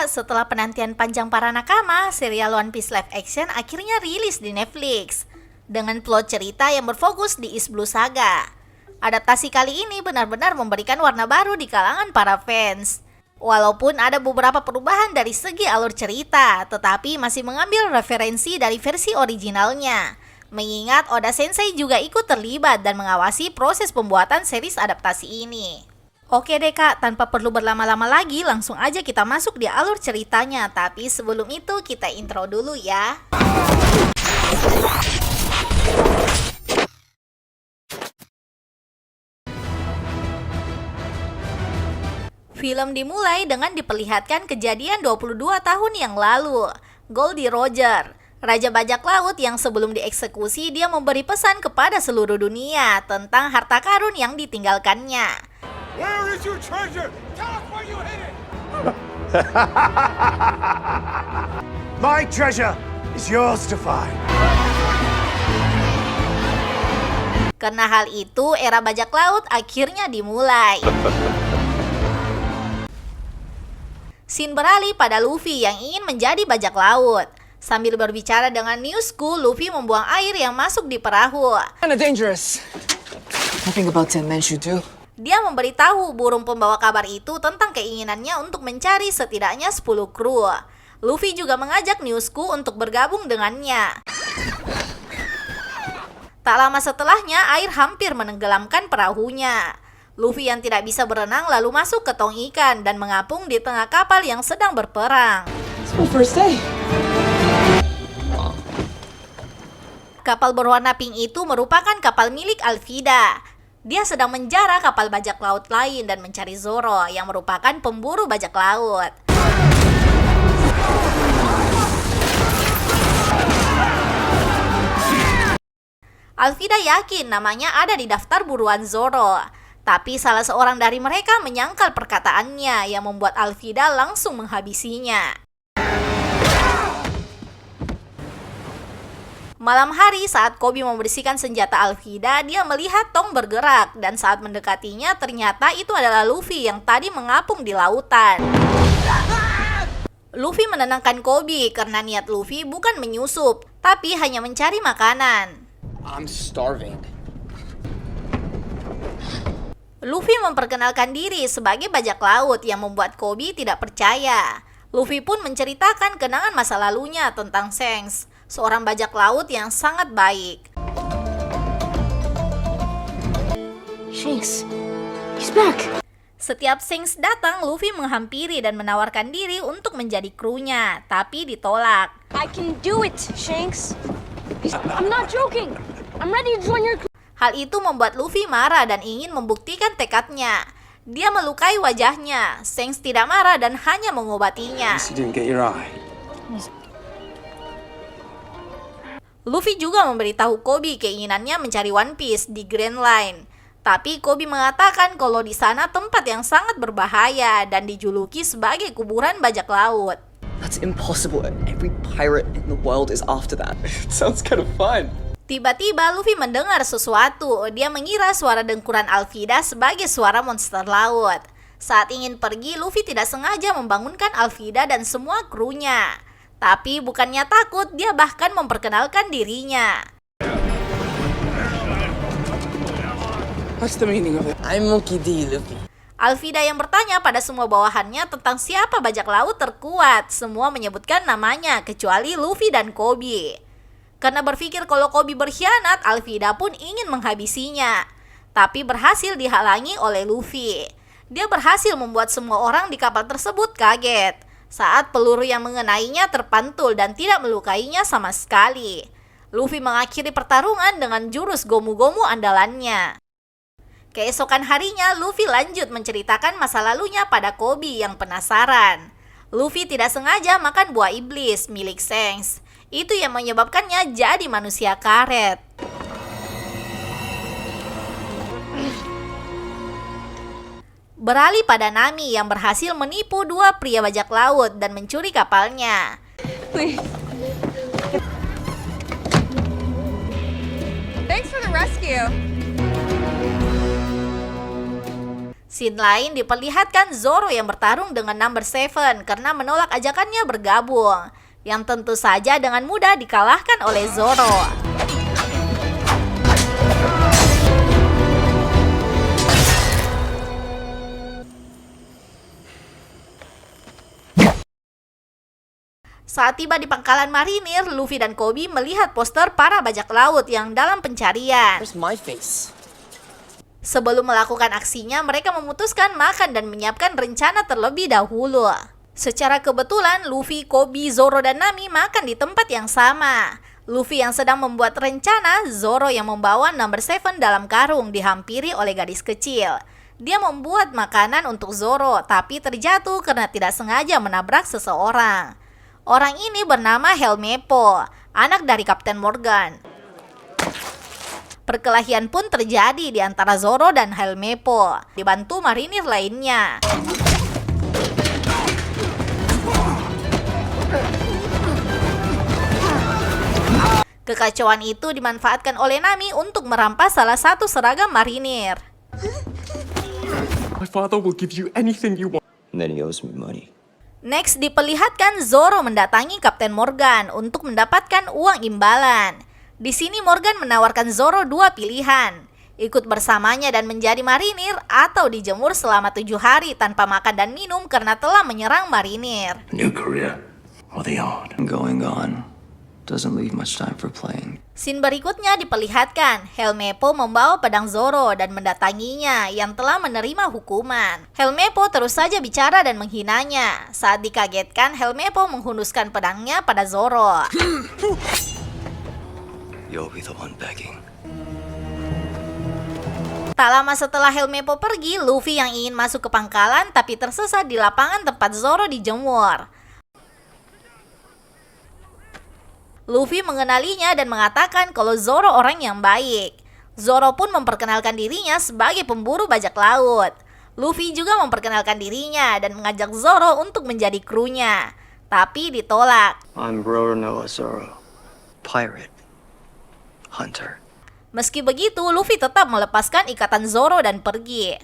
Kak, setelah penantian panjang para nakama, serial One Piece live action akhirnya rilis di Netflix dengan plot cerita yang berfokus di East Blue Saga. Adaptasi kali ini benar-benar memberikan warna baru di kalangan para fans. Walaupun ada beberapa perubahan dari segi alur cerita, tetapi masih mengambil referensi dari versi originalnya. Mengingat Oda Sensei juga ikut terlibat dan mengawasi proses pembuatan series adaptasi ini. Oke deh Kak, tanpa perlu berlama-lama lagi, langsung aja kita masuk di alur ceritanya. Tapi sebelum itu kita intro dulu ya. Film dimulai dengan diperlihatkan kejadian 22 tahun yang lalu. Goldie Roger, Raja Bajak Laut yang sebelum dieksekusi dia memberi pesan kepada seluruh dunia tentang harta karun yang ditinggalkannya. Where is your treasure? Tell us where you hid it! My treasure is yours to find. Karena hal itu, era bajak laut akhirnya dimulai. Scene beralih pada Luffy yang ingin menjadi bajak laut. Sambil berbicara dengan Newsku, Luffy membuang air yang masuk di perahu. Kinda dangerous. Nothing about Tenmenshu too. Dia memberitahu burung pembawa kabar itu tentang keinginannya untuk mencari setidaknya 10 kru. Luffy juga mengajak Newsku untuk bergabung dengannya. Tak lama setelahnya, air hampir menenggelamkan perahunya. Luffy yang tidak bisa berenang lalu masuk ke tong ikan dan mengapung di tengah kapal yang sedang berperang. It's my first day. Kapal berwarna pink itu merupakan kapal milik Alvida. Dia sedang menjara kapal bajak laut lain dan mencari Zoro yang merupakan pemburu bajak laut. Alvida yakin namanya ada di daftar buruan Zoro. Tapi salah seorang dari mereka menyangkal perkataannya yang membuat Alvida langsung menghabisinya. Malam hari saat Koby membersihkan senjata Alvida, dia melihat Tong bergerak dan saat mendekatinya ternyata itu adalah Luffy yang tadi mengapung di lautan. Luffy menenangkan Koby karena niat Luffy bukan menyusup, tapi hanya mencari makanan. I'm starving. Luffy memperkenalkan diri sebagai bajak laut yang membuat Koby tidak percaya. Luffy pun menceritakan kenangan masa lalunya tentang Shanks, seorang bajak laut yang sangat baik. Shanks, he's back. Setiap Shanks datang, Luffy menghampiri dan menawarkan diri untuk menjadi krunya, tapi ditolak. I can do it, Shanks. I'm not joking. I'm ready to join your crew. Hal itu membuat Luffy marah dan ingin membuktikan tekadnya. Dia melukai wajahnya. Shanks tidak marah dan hanya mengobatinya. You didn't get your eye. Luffy juga memberitahu Koby keinginannya mencari One Piece di Grand Line. Tapi Koby mengatakan kalau di sana tempat yang sangat berbahaya dan dijuluki sebagai kuburan bajak laut. That's impossible. Every pirate in the world is after that. It sounds kind of fun. Tiba-tiba Luffy mendengar sesuatu. Dia mengira suara dengkuran Alvida sebagai suara monster laut. Saat ingin pergi, Luffy tidak sengaja membangunkan Alvida dan semua krunya. Tapi bukannya takut, dia bahkan memperkenalkan dirinya. What's the meaning of it? I'm Monkey D, Luffy. Alvida yang bertanya pada semua bawahannya tentang siapa bajak laut terkuat. Semua menyebutkan namanya, kecuali Luffy dan Koby. Karena berpikir kalau Koby berkhianat, Alvida pun ingin menghabisinya. Tapi berhasil dihalangi oleh Luffy. Dia berhasil membuat semua orang di kapal tersebut kaget saat peluru yang mengenainya terpantul dan tidak melukainya sama sekali. Luffy mengakhiri pertarungan dengan jurus gomu-gomu andalannya. Keesokan harinya, Luffy lanjut menceritakan masa lalunya pada Koby yang penasaran. Luffy tidak sengaja makan buah iblis milik Shanks. Itu yang menyebabkannya jadi manusia karet. Beralih pada Nami yang berhasil menipu dua pria bajak laut dan mencuri kapalnya. Thanks for the rescue. Scene lain diperlihatkan Zoro yang bertarung dengan Number 7 karena menolak ajakannya bergabung, yang tentu saja dengan mudah dikalahkan oleh Zoro. Saat tiba di pangkalan marinir, Luffy dan Koby melihat poster para bajak laut yang dalam pencarian. Where's my face? Sebelum melakukan aksinya, mereka memutuskan makan dan menyiapkan rencana terlebih dahulu. Secara kebetulan, Luffy, Koby, Zoro, dan Nami makan di tempat yang sama. Luffy yang sedang membuat rencana, Zoro yang membawa Number 7 dalam karung dihampiri oleh gadis kecil. Dia membuat makanan untuk Zoro, tapi terjatuh karena tidak sengaja menabrak seseorang. Orang ini bernama Helmeppo, anak dari Kapten Morgan. Perkelahian pun terjadi di antara Zoro dan Helmeppo, dibantu marinir lainnya. Kekacauan itu dimanfaatkan oleh Nami untuk merampas salah satu seragam marinir. My father will give you anything you want. And then he owes me money. Next diperlihatkan Zoro mendatangi Kapten Morgan untuk mendapatkan uang imbalan. Di sini Morgan menawarkan Zoro dua pilihan, ikut bersamanya dan menjadi marinir atau dijemur selama 7 hari tanpa makan dan minum karena telah menyerang marinir. New career. Or the old. Going on. Doesn't leave much time for playing. Scene berikutnya diperlihatkan Helmeppo membawa pedang Zoro dan mendatanginya yang telah menerima hukuman. Helmeppo terus saja bicara dan menghinanya. Saat dikagetkan, Helmeppo menghunuskan pedangnya pada Zoro. You'll be the one begging. Tak lama setelah Helmeppo pergi, Luffy yang ingin masuk ke pangkalan tapi tersesat di lapangan tempat Zoro dijemur. Luffy mengenalinya dan mengatakan kalau Zoro orang yang baik. Zoro pun memperkenalkan dirinya sebagai pemburu bajak laut. Luffy juga memperkenalkan dirinya dan mengajak Zoro untuk menjadi krunya. Tapi ditolak. I'm Roronoa Zoro. Pirate. Hunter. Meski begitu, Luffy tetap melepaskan ikatan Zoro dan pergi.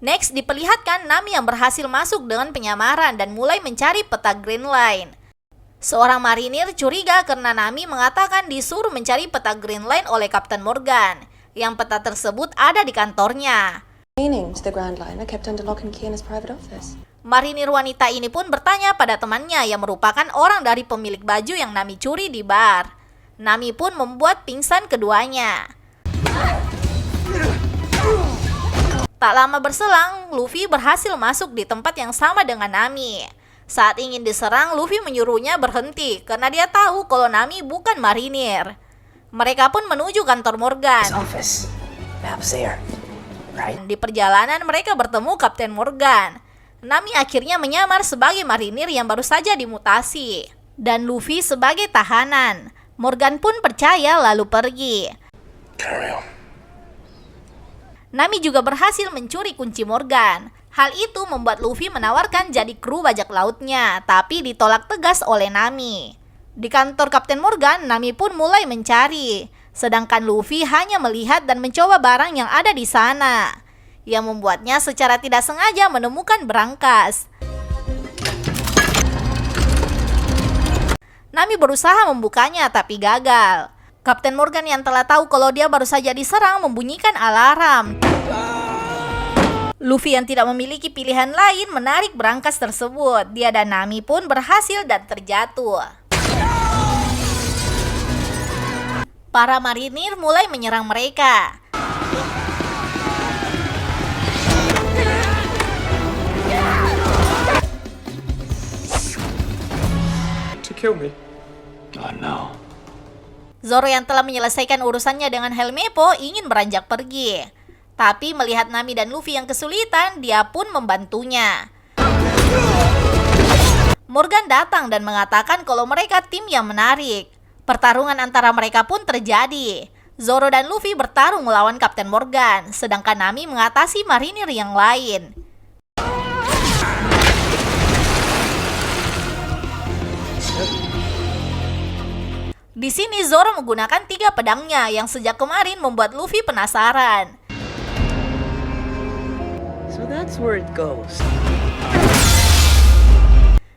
Next diperlihatkan Nami yang berhasil masuk dengan penyamaran dan mulai mencari peta Green Line. Seorang marinir curiga karena Nami mengatakan disuruh mencari peta Green Line oleh Kapten Morgan, yang peta tersebut ada di kantornya. Meaning to the Grand Line are kept under lock and key in his private office. Marinir wanita ini pun bertanya pada temannya yang merupakan orang dari pemilik baju yang Nami curi di bar. Nami pun membuat pingsan keduanya. Tak lama berselang, Luffy berhasil masuk di tempat yang sama dengan Nami. Saat ingin diserang, Luffy menyuruhnya berhenti karena dia tahu kalau Nami bukan marinir. Mereka pun menuju kantor Morgan. Office. Map's there. Right? Di perjalanan mereka bertemu Kapten Morgan. Nami akhirnya menyamar sebagai marinir yang baru saja dimutasi. Dan Luffy sebagai tahanan. Morgan pun percaya lalu pergi. Carry on. Nami juga berhasil mencuri kunci Morgan. Hal itu membuat Luffy menawarkan jadi kru bajak lautnya, tapi ditolak tegas oleh Nami. Di kantor Kapten Morgan, Nami pun mulai mencari, sedangkan Luffy hanya melihat dan mencoba barang yang ada di sana, yang membuatnya secara tidak sengaja menemukan berangkas. Nami berusaha membukanya tapi gagal. Kapten Morgan yang telah tahu kalau dia baru saja diserang membunyikan alarm. Luffy yang tidak memiliki pilihan lain menarik berangkas tersebut. Dia dan Nami pun berhasil dan terjatuh. Para marinir mulai menyerang mereka. To kill me. Oh no. Zoro yang telah menyelesaikan urusannya dengan Helmeppo ingin beranjak pergi. Tapi melihat Nami dan Luffy yang kesulitan, dia pun membantunya. Morgan datang dan mengatakan kalau mereka tim yang menarik. Pertarungan antara mereka pun terjadi. Zoro dan Luffy bertarung melawan Kapten Morgan, sedangkan Nami mengatasi marinir yang lain. Di sini Zoro menggunakan 3 pedangnya yang sejak kemarin membuat Luffy penasaran. That's where it goes.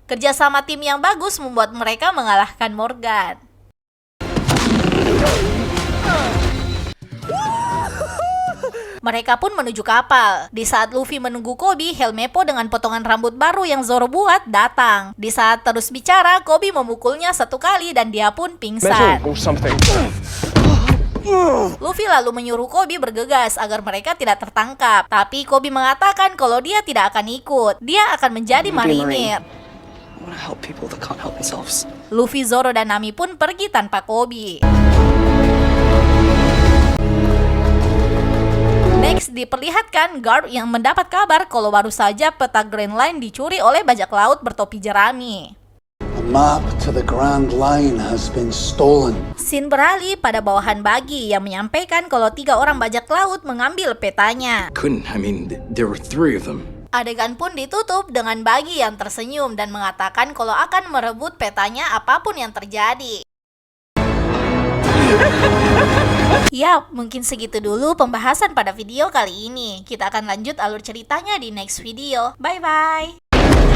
Kerjasama tim yang bagus membuat mereka mengalahkan Morgan. Mereka pun menuju kapal. Di saat Luffy menunggu Koby, Helmeppo dengan potongan rambut baru yang Zoro buat datang. Di saat terus bicara, Koby memukulnya 1 kali dan dia pun pingsan. Or something. Luffy lalu menyuruh Koby bergegas agar mereka tidak tertangkap. Tapi Koby mengatakan kalau dia tidak akan ikut. Dia akan menjadi marinir. I want to help people that can't help themselves. Luffy, Zoro, dan Nami pun pergi tanpa Koby. Next, diperlihatkan Garp yang mendapat kabar kalau baru saja peta Grand Line dicuri oleh bajak laut bertopi jerami. The map to the Grand Line has been stolen. Scene beralih pada bawahan Buggy yang menyampaikan kalau 3 orang bajak laut mengambil petanya. There were 3 of them. Adegan pun ditutup dengan Buggy yang tersenyum dan mengatakan kalau akan merebut petanya apapun yang terjadi. Yap, mungkin segitu dulu pembahasan pada video kali ini. Kita akan lanjut alur ceritanya di next video. Bye-bye!